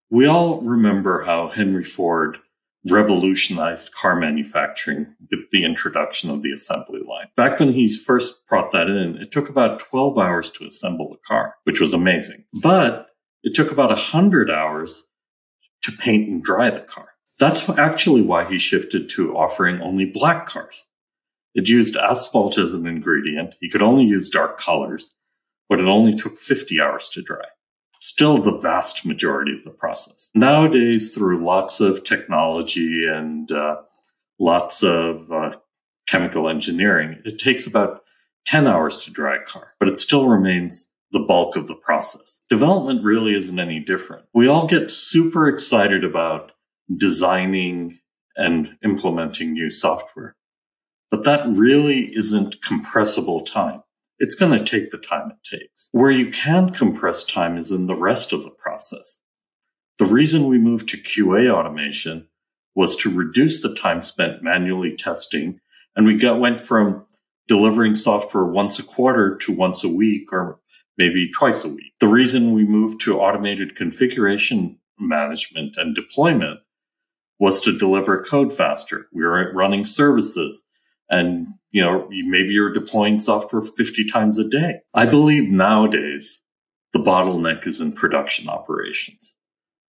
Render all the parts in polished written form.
We all remember how Henry Ford revolutionized car manufacturing with the introduction of the assembly line. Back when he first brought that in, it took about 12 hours to assemble a car, which was amazing. But it took about 100 hours to paint and dry the car. That's actually why he shifted to offering only black cars. It used asphalt as an ingredient. He could only use dark colors, but it only took 50 hours to dry. Still the vast majority of the process. Nowadays, through lots of technology and lots of chemical engineering, it takes about 10 hours to dry a car, but it still remains the bulk of the process. Development really isn't any different. We all get super excited about designing and implementing new software, but that really isn't compressible time. It's going to take the time it takes. Where you can compress time is in the rest of the process. The reason we moved to QA automation was to reduce the time spent manually testing, and we went from delivering software once a quarter to once a week or maybe twice a week. The reason we moved to automated configuration management and deployment was to deliver code faster. We were running services. And, maybe you're deploying software 50 times a day. I believe nowadays the bottleneck is in production operations.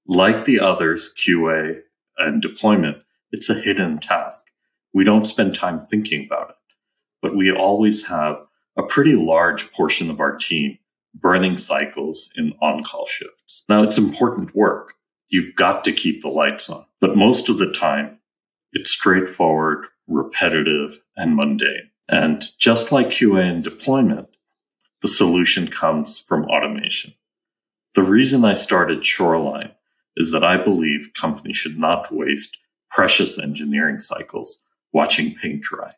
Like the others, QA and deployment, it's a hidden task. We don't spend time thinking about it, but we always have a pretty large portion of our team burning cycles in on-call shifts. Now, it's important work. You've got to keep the lights on, but most of the time it's straightforward, repetitive, and mundane. And just like QA and deployment, the solution comes from automation. The reason I started Shoreline is that I believe companies should not waste precious engineering cycles watching paint dry.